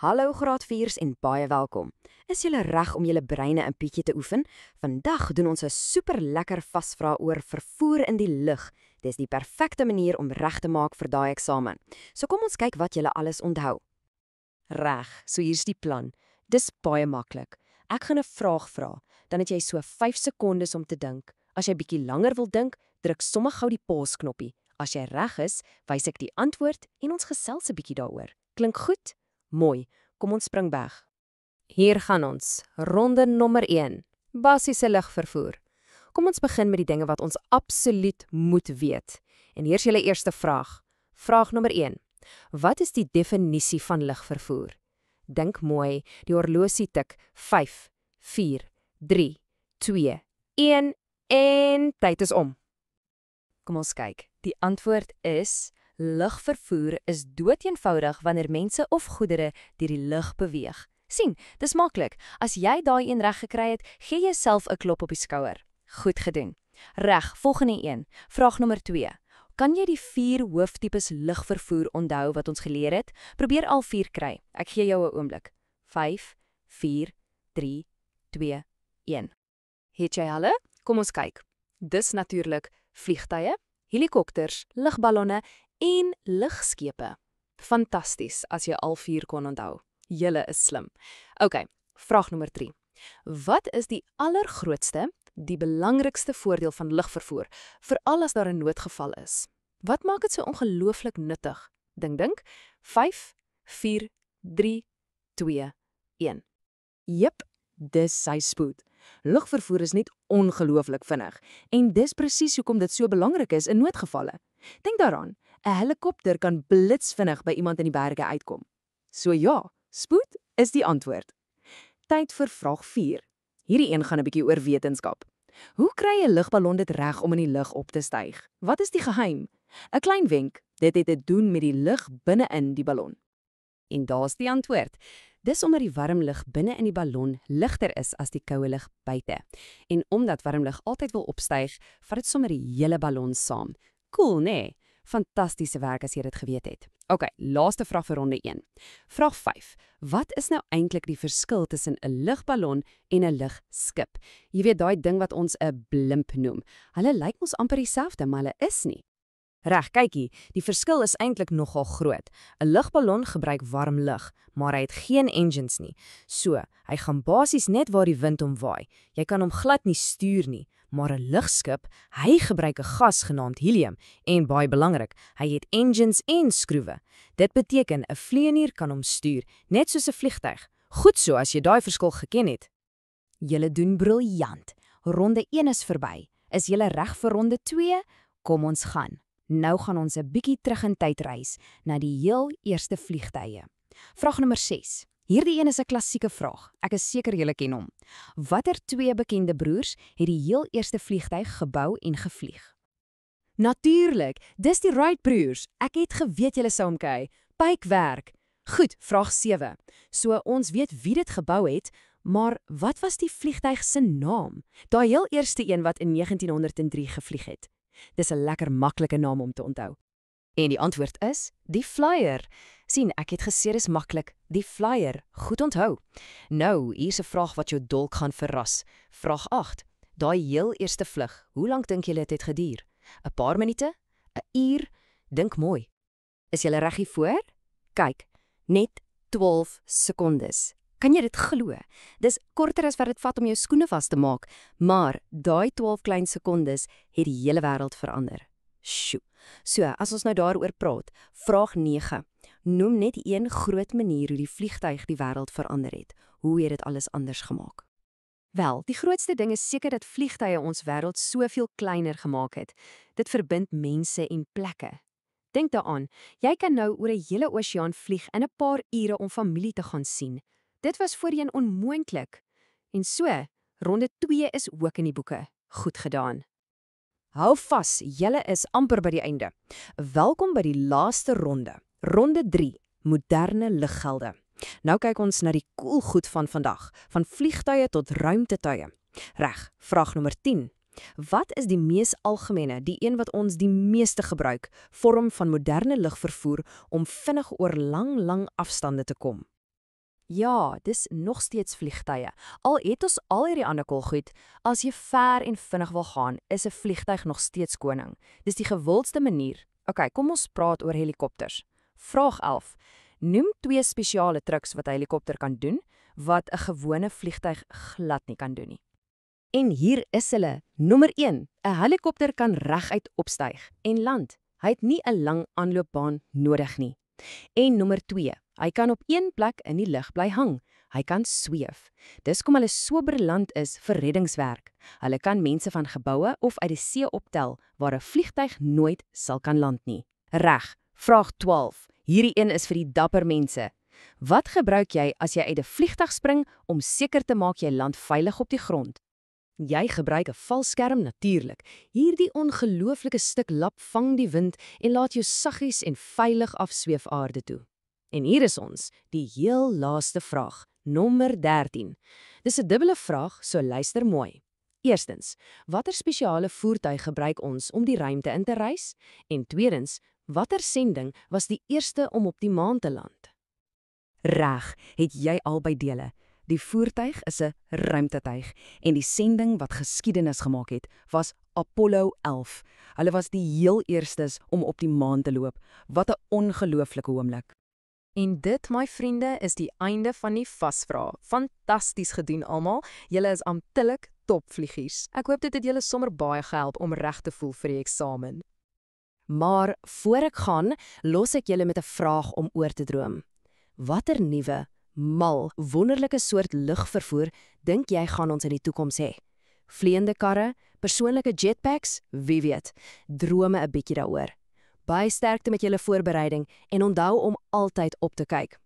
Hallo graad 4's en baie welkom. Is julle reg om julle breine 'n bietjie te oefen? Vandag doen ons 'n super lekker vasvraag oor vervoer in die lug. Dis die perfekte manier om reg te maak vir daai eksamen. So kom ons kyk wat julle alles onthou. Reg, so hier's die plan. Dis baie maklik. Ek gaan 'n vraag vra, dan het jy so 5 sekondes om te dink. As jy bietjie langer wil dink, druk sommer gou die pause-knoppie. As jy reg is, wys ek die antwoord en ons gesels 'n bietjie daaroor. Klink goed? Mooi. Kom ons spring weg. Hier gaan ons. Ronde nommer 1. Basiese lugvervoer. Kom ons begin met die dinge wat ons absoluut moet weet. En hier is julle eerste vraag. Vraag nommer 1. Wat is die definisie van lugvervoer? Dink mooi, die horlosie tik 5, 4, 3, 2, 1 en tyd is om. Kom ons kyk. Die antwoord is: lugvervoer is doeteenvoudig wanneer mense of goedere deur die lug beweeg. Sien, dis maklik. As jy daai een reg gekry het, gee jouself 'n klop op die skouer. Goed gedoen. Reg, volgende een. Vraag nommer 2. Kan jy die 4 hooftipes lugvervoer onthou wat ons geleer het? Probeer al 4 kry. Ek gee jou 'n oomblik. 5, 4, 3, 2, 1. Het jy hulle? Kom ons kyk. Dis natuurlik vliegtye, helikopters, lugballonne en lugskepe. Fantasties as jy al 4 kon onthou. Julle is slim. OK, vraag nommer 3. Wat is die allergrootste, die belangrikste voordeel van lugvervoer, veral as daar 'n noodgeval is? Wat maak dit so ongelooflik nuttig? Dink. 5, 4, 3, 2, 1. Jep, dis sy spoed. Lugvervoer is net ongelooflik vinnig en dis presies hoekom dit so belangrik is in noodgevalle. Dink daaraan, 'n helikopter kan blitsvinnig by iemand in die berge uitkom. So ja, spoed is die antwoord. Tyd vir vraag 4. Hierdie een gaan 'n bietjie oor wetenskap. Hoe kry 'n lugballon dit reg om in die lug op te styg? Wat is die geheim? 'n Klein wenk, dit het te doen met die lug binne-in die ballon. En daar's die antwoord. Dis omdat die warm lug binne in die ballon ligter is as die koue lug buite. En omdat warm lug altyd wil opstyg, vat dit sommer die hele ballon saam. Cool, nee? Fantastiese werk as jy dit geweet het. OK, laaste vraag vir ronde 1. Vraag 5. Wat is nou eintlik die verskil tussen 'n lugballon en 'n lugskip? Jy weet daai ding wat ons 'n blimp noem. Hulle lyk mos amper dieselfde, maar hulle is nie. Reg, kykie, die verskil is eintlik nogal groot. 'n Lugballon gebruik warm lug, maar hy het geen engines nie. So, hy gaan basies net waar die wind hom waai. Jy kan hom glad nie stuur nie. Maar 'n lugskip, hy gebruik 'n gas genaamd helium en baie belangrik, hy het engines en skroewe. Dit beteken 'n vlieënier kan hom stuur, net soos 'n vliegtyg. Goed so as jy daai verskil geken het. Julle doen briljant. Ronde 1 is verby. Is julle reg vir ronde 2? Kom ons gaan. Nou gaan ons 'n bietjie terug in tyd reis na die heel eerste vliegtye. Vraag nommer 6. Hierdie een is 'n klassieke vraag. Ek is seker julle ken hom. Watter 2 bekende broers het die heel eerste vliegtyg gebou en gevlieg? Natuurlik, dis die Wright broers. Ek het geweet julle sou hom kry. Pykwerk. Goed, vraag 7. So ons weet wie dit gebou het, maar wat was die vliegtyg se naam? Daai heel eerste een wat in 1903 gevlieg het. Dis 'n lekker maklike naam om te onthou. En die antwoord is die Flyer. Sien, ek het gesê dis maklik. Die Flyer. Goed onthou. Nou, hier's 'n vraag wat jou dalk gaan verras. Vraag 8. Daai heel eerste vlug, hoe lank dink julle dit het geduur? 'n Paar minute? 'n uur? Dink mooi. Is julle reg hiervoor? Kyk, net 12 sekondes. Kan jy dit glo? Dis korter as wat dit vat om jou skoene vas te maak, maar daai 12 klein sekondes het die hele wêreld verander. Sjoe. So, as ons nou daaroor praat, vraag 9. Noem net een groot manier hoe die vliegtyg die wêreld verander het. Hoe het dit alles anders gemaak? Wel, die grootste ding is seker dat vliegtye ons wêreld soveel kleiner gemaak het. Dit verbind mense en plekke. Dink daaraan, jy kan nou oor 'n hele oseaan vlieg in 'n paar ure om familie te gaan sien. Dit was voorheen onmoontlik. En so, ronde 2 is ook in die boeke. Goed gedaan. Hou vas, julle is amper by die einde. Welkom by die laaste ronde. Ronde 3, moderne luggelde. Nou kyk ons na die cool goed van vandag, van vliegtye tot ruimtetuie. Reg, vraag nommer 10. Wat is die mees algemene, die een wat ons die meeste gebruik, vorm van moderne lugvervoer om vinnig oor lang afstande te kom? Ja, dis nog steeds vliegtye. Al het ons al hierdie ander kolgoed, as jy ver en vinnig wil gaan, is 'n vliegtyg nog steeds koning. Dis die gewildste manier. OK, kom ons praat oor helikopters. Vraag 11. Noem 2 spesiale truks wat 'n helikopter kan doen, wat 'n gewone vliegtyg glad nie kan doen nie. En hier is hulle. Nommer 1. 'n Helikopter kan reguit opstyg en land. Hy het nie 'n lang aanloopbaan nodig nie. En nommer 2. Hy kan op een plek in die lug bly hang. Hy kan sweef. Dis kom hulle so beland is vir reddingswerk. Hulle kan mense van geboue of uit die see optel waar 'n vliegtyg nooit sal kan land nie. Reg. Vraag 12. Hierdie een is vir die dapper mense. Wat gebruik jy as jy uit 'n vliegtyg spring om seker te maak jy land veilig op die grond? Jy gebruik 'n valskerm natuurlik. Hierdie ongelooflike stuk lap vang die wind en laat jou saggies en veilig afsweef aarde toe. En hier is ons, die heel laaste vraag, nommer 13. Dis 'n dubbele vraag, so luister mooi. Eerstens, watter spesiale voertuig gebruik ons om die ruimte in te reis? En tweedens, watter sending was die eerste om op die maan te land? Reg, het jy albei dele. Die voertuig is 'n ruimtetuig en die sending wat geskiedenis gemaak het, was Apollo 11. Hulle was die heel eerstes om op die maan te loop. Wat 'n ongelooflike oomblik. En dit, my vriende, is die einde van die vasvra. Fantasties gedoen almal. Julle is amptelik topvliegies. Ek hoop dit het julle sommer baie gehelp om reg te voel vir die eksamen. Maar voor ek gaan, los ek julle met 'n vraag om oor te droom. Watter nuwe, mal, wonderlike soort lugvervoer dink jy gaan ons in die toekoms hê? Vleiende karre, persoonlike jetpacks, wie weet. Drome 'n bietjie daaroor. Baie sterkte met julle voorbereiding en onthou om altyd op te kyk.